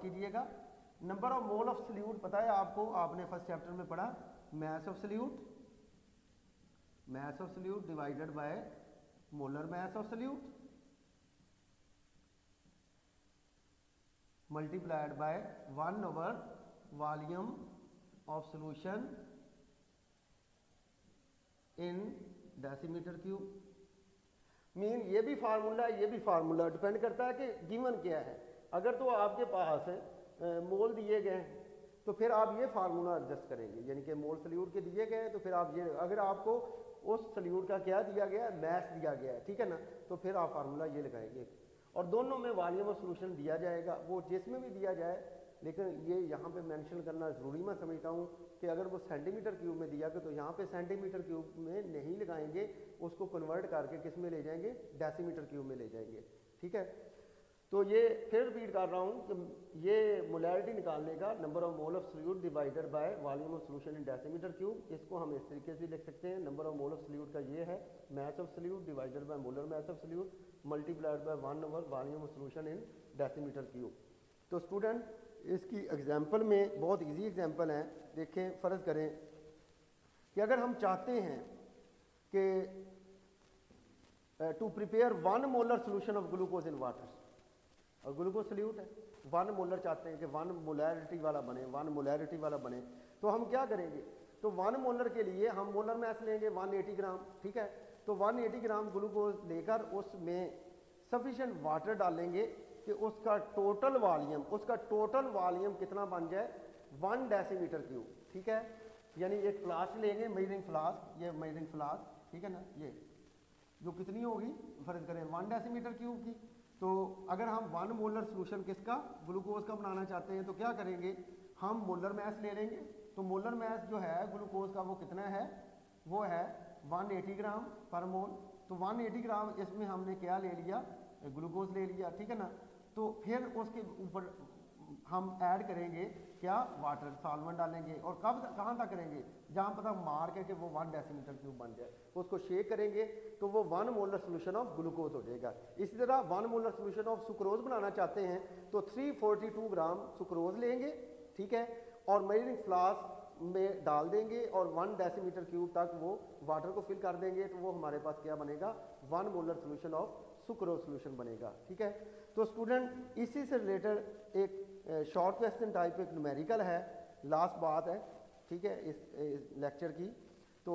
कीजिएगा। Number of mole of solute पता है आपको, आपने फर्स्ट चैप्टर में पढ़ा, मास of salute, mass of solute divided by molar mass of salute multiplied by 1/, volume of solution in decimetre cube. Mean ये भी फार्मूला, ये भी फार्मूला, डिपेंड करता है कि गिवन क्या है। अगर तो आपके पास मोल दिए गए हैं तो फिर आप ये फार्मूला एडजस्ट करेंगे, यानी कि मोल सल्यूट के दिए गए हैं तो फिर आप ये, अगर आपको उस सल्यूट का क्या दिया गया है, मैस दिया गया है, ठीक है ना, तो फिर आप फार्मूला ये लगाएंगे। और दोनों में वॉल्यूम ऑफ सॉल्यूशन दिया जाएगा, वो जिसमें भी दिया जाए, लेकिन ये यहाँ पे मेंशन करना ज़रूरी मैं समझता हूँ कि अगर वो सेंटीमीटर क्यूब में दिया गया तो यहाँ पे सेंटीमीटर क्यूब में नहीं लगाएंगे, उसको कन्वर्ट करके किस में ले जाएंगे, डेसीमीटर क्यूब में ले जाएंगे, ठीक है। तो ये फिर रिपीट कर रहा हूँ कि ये मोलैरिटी निकालने का number of mole of solute divided by volume of solution in decimetre cube, इसको हम इस तरीके से लिख सकते हैं। Number of mole of solute का ये है मास of solute divided by molar mass of salute multiplied by 1/, volume of solution in decimetre cube. तो स्टूडेंट इसकी एग्जाम्पल में बहुत ईजी एग्जाम्पल है, देखें, फ़र्ज़ करें कि अगर हम चाहते हैं कि to prepare 1 molar solution of glucose in water, और ग्लूकोज सल्यूट है, 1 मोलर चाहते हैं कि 1 मोलैरिटी वाला बने, 1 मोलैरिटी वाला बने, तो हम क्या करेंगे, तो 1 मोलर के लिए हम मोलर मैस लेंगे 180 ग्राम, ठीक है। तो 180 ग्राम ग्लूकोज लेकर उसमें सफिशेंट वाटर डालेंगे कि उसका टोटल वॉल्यूम कितना बन जाए, 1 डेसीमीटर क्यूब, ठीक है। यानी एक फ्लास्क लेंगे, मेजरिंग फ्लास्क, ये मेजरिंग फ्लास्क, ठीक है ना, ये जो कितनी होगी, फर्ज करें 1 डेसीमीटर क्यूब की। तो अगर हम 1 मोलर सोल्यूशन किसका, ग्लूकोज का बनाना चाहते हैं तो क्या करेंगे, हम मोलर मैस ले लेंगे। तो मोलर मैस जो है ग्लूकोज का वो कितना है, वो है 180 ग्राम पर मोल। तो 180 ग्राम इसमें हमने क्या ले लिया, ग्लूकोज ले लिया, ठीक है ना। तो फिर उसके ऊपर हम ऐड करेंगे क्या, वाटर, सॉल्वेंट डालेंगे, और कब कहाँ तक करेंगे, जहाँ पता मार्क है कि वो 1 डेसीमीटर क्यूब बन जाए, उसको शेक करेंगे तो वो 1 मोलर सोल्यूशन ऑफ ग्लूकोज हो जाएगा। इसी तरह 1 मोलर सोल्यूशन ऑफ सुक्रोज बनाना चाहते हैं तो 342 ग्राम सुक्रोज लेंगे, ठीक है, और मेजरिंग फ्लास्क में डाल देंगे और 1 डेसीमीटर क्यूब तक वो वाटर को फिल कर देंगे, तो वो हमारे पास क्या बनेगा, 1 molar solution of sucrose solution बनेगा, ठीक है। तो स्टूडेंट इसी से रिलेटेड एक शॉर्ट क्वेश्चन टाइप एक न्यूमेरिकल है, लास्ट बात है, ठीक है, इस लेक्चर की। तो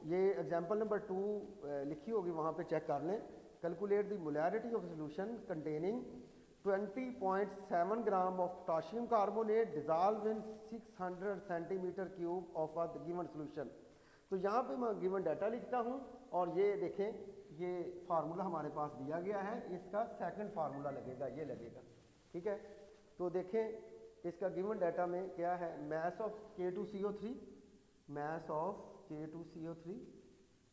ये एग्जांपल नंबर 2 लिखी होगी, वहाँ पे चेक कर लें। Calculate the molarity of solution containing 20.7 gram of potassium carbonate dissolve in 600 centimetre cube of a given solution. तो यहाँ पे मैं गिवन डाटा लिखता हूँ और ये देखें, ये फार्मूला हमारे पास दिया गया है, इसका सेकंड फार्मूला लगेगा, ये लगेगा, ठीक है। तो देखें इसका गिवन डाटा में क्या है, मास of K2CO3, mass of K2CO3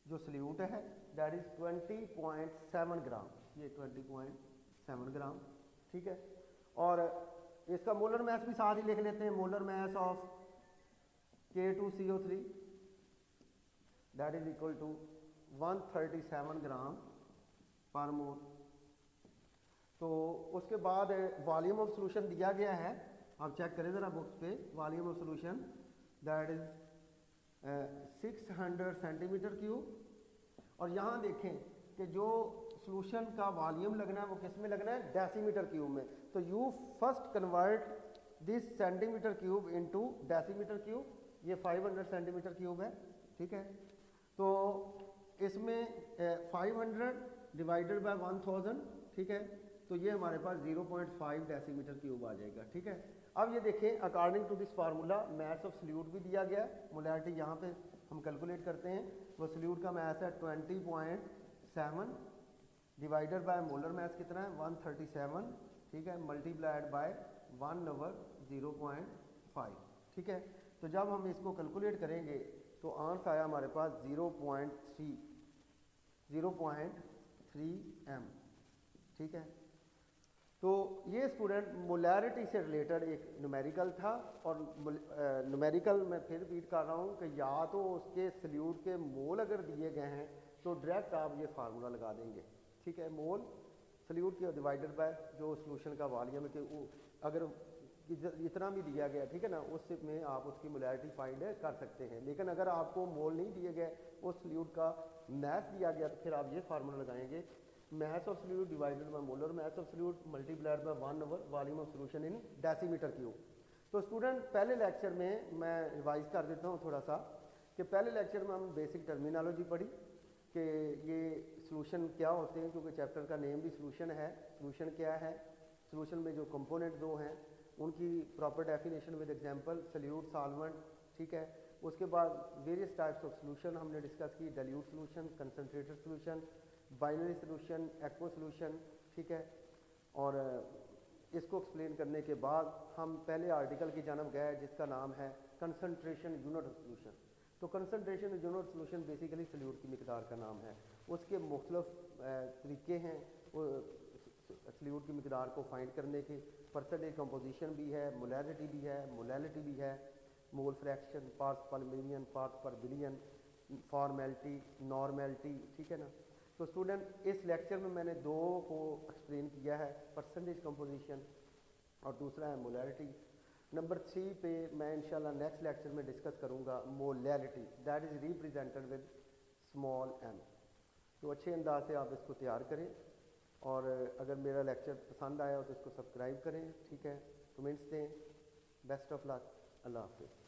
जो सल्यूट है दैट इज 20.7 ग्राम, ये 20.7 ग्राम, ठीक है। और इसका मोलर मास भी साथ ही लिख लेते हैं, molar mass of K2CO3 that is equal to 137 gram per mole. तो उसके बाद वॉल्यूम ऑफ सॉल्यूशन दिया गया है, आप चेक करें ज़रा बुक्स पे, volume of solution that is 600 centimetre cube. और यहाँ देखें कि जो सॉल्यूशन का वॉल्यूम लगना है वो किस में लगना है, डेसीमीटर क्यूब में। तो you first convert this centimetre cube into decimetre cube, ये 500 सेंटीमीटर क्यूब है, ठीक है। तो इसमें 500 डिवाइडेड बाय 1000, ठीक है, तो ये हमारे पास 0.5 डेसीमीटर क्यूब आ जाएगा, ठीक है। अब ये देखें, according to this formula mass of solute भी दिया गया, मोलैरिटी यहाँ पे हम कैलकुलेट करते हैं, वो सल्यूट का मास है 20.7 डिवाइडेड बाय मोलर मास कितना है 137, ठीक है, मल्टीप्लाइड बाय 1/0.5, ठीक है। तो जब हम इसको कैलकुलेट करेंगे तो आंसर आया हमारे पास 0.3 m, ठीक है। तो ये स्टूडेंट मोलैरिटी से रिलेटेड एक न्यूमेरिकल था, और न्यूमेरिकल मैं फिर रिपीट कर रहा हूँ कि या तो उसके सल्यूट के मोल अगर दिए गए हैं तो डायरेक्ट आप ये फार्मूला लगा देंगे, ठीक है, मोल सल्यूट के डिवाइडेड बाय जो सोल्यूशन का वॉल्यूम है, कि अगर इतना भी दिया गया, ठीक है ना, उसमें आप उसकी मोलैरिटी फाइंड कर सकते हैं। लेकिन अगर आपको मोल नहीं दिए गए, उस सल्यूट का मैथ दिया गया, तो फिर आप ये फार्मूला लगाएंगे, math of solute divided by molar math of solute multiplied by 1 volume of solution in decimetre cube. तो स्टूडेंट पहले लेक्चर में मैं रिवाइज कर देता हूँ थोड़ा सा, कि पहले लेक्चर में हम बेसिक टर्मिनोलॉजी पढ़ी कि ये सॉल्यूशन क्या होते हैं, क्योंकि चैप्टर का नेम भी सॉल्यूशन है। सॉल्यूशन क्या है, सॉल्यूशन में जो कंपोनेंट दो हैं उनकी proper definition with example, solute, solvent, ठीक है। उसके बाद वेरियस टाइप्स ऑफ सॉल्यूशन हमने डिस्कस की, dilute solution, concentrated solution, binary solution, aqua solution, ठीक है। और इसको एक्सप्लेन करने के बाद हम पहले आर्टिकल की जानब गए जिसका नाम है कंसंट्रेशन यूनिट ऑफ सॉल्यूशन। तो concentration unit solution basically solute की मिकदार का नाम है। उसके मुख्तलिफ तरीके हैं सल्यूट की मिकदार को फाइंड करने के। परसेंटेज कंपोजिशन भी है, मोलैरिटी भी है, मोलैलिटी भी है, मोल फ्रैक्शन, पार्ट्स पर मिलियन, पार्ट्स पर बिलियन, फॉर्मेलिटी, नॉर्मेलिटी, ठीक है ना। तो स्टूडेंट इस लेक्चर में मैंने दो को एक्सप्लेन किया है, परसेंटेज कंपोजिशन और दूसरा है मोलैरिटी। नंबर 3 पे मैं इंशाल्लाह नेक्स्ट लेक्चर में डिस्कस करूँगा molality, that is represented with small m। तो अच्छे अंदाज से आप इसको तैयार करें, और अगर मेरा लेक्चर पसंद आया हो तो इसको सब्सक्राइब करें, ठीक है, कमेंट्स दें। बेस्ट ऑफ लक, अल्लाह हाफिज़।